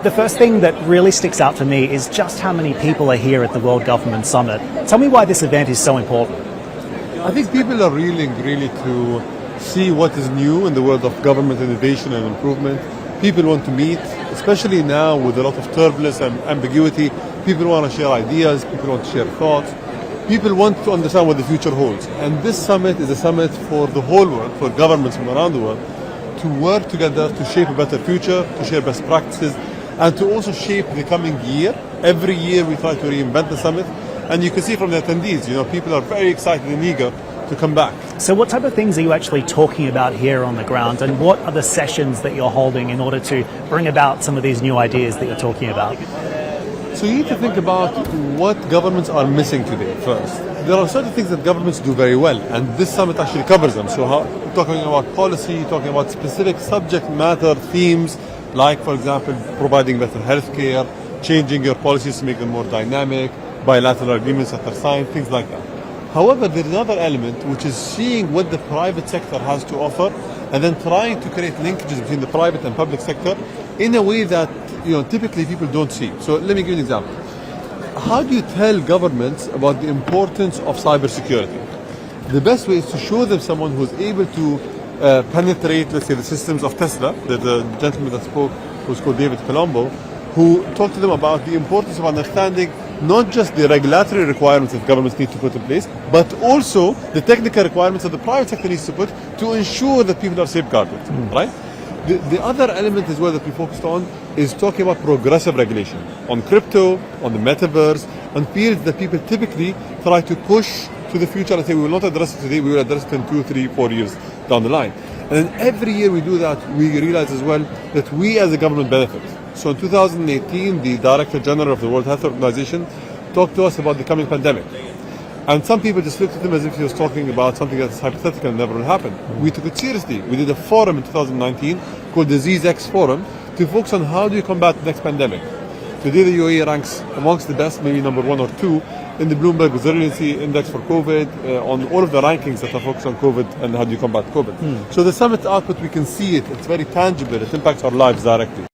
The first thing that really sticks out for me is just how many people are here at the World Government Summit. Tell me why this event is so important. I think people are really to see what is new in the world of government innovation and improvement. People want to meet, especially now with a lot of turbulence and ambiguity. People want to share ideas, people want to share thoughts. People want to understand what the future holds. And this summit is a summit for the whole world, for governments from around the world, to work together to shape a better future, to share best practices, and to also shape the coming year. Every year we try to reinvent the summit. And you can see from the attendees, people are very excited and eager to come back. So what type of things are you actually talking about here on the ground, and what are the sessions that you're holding in order to bring about some of these new ideas that you're talking about? So you need to think about what governments are missing today first. There are certain things that governments do very well, and this summit actually covers them. So talking about policy, talking about specific subject matter themes, like, for example, providing better healthcare, changing your policies to make them more dynamic, bilateral agreements that are signed, things like that. However, there is another element, which is seeing what the private sector has to offer, and then trying to create linkages between the private and public sector in a way that typically people don't see. So let me give you an example. How do you tell governments about the importance of cybersecurity? The best way is to show them someone who's able to penetrate, let's say, the systems of Tesla. The gentleman that spoke was called David Colombo, who talked to them about the importance of understanding not just the regulatory requirements that governments need to put in place, but also the technical requirements that the private sector needs to put to ensure that people are safeguarded, right? The other element as well that we focused on is talking about progressive regulation on crypto, on the metaverse, on fields that people typically try to push to the future and say, we will not address it today, we will address it in 2, 3, 4 years down the line. And then every year we do that, we realize as well that we as a government benefit. So in 2018, the Director General of the World Health Organization talked to us about the coming pandemic. And some people just looked at him as if he was talking about something that's hypothetical and never will happen. We took it seriously. We did a forum in 2019 called the ZXX Forum to focus on how do you combat the next pandemic. Today the UAE ranks amongst the best, maybe number 1 or 2, in the Bloomberg Resiliency Index for COVID, on all of the rankings that are focused on COVID and how do you combat COVID. So the summit output, we can see it. It's very tangible. It impacts our lives directly.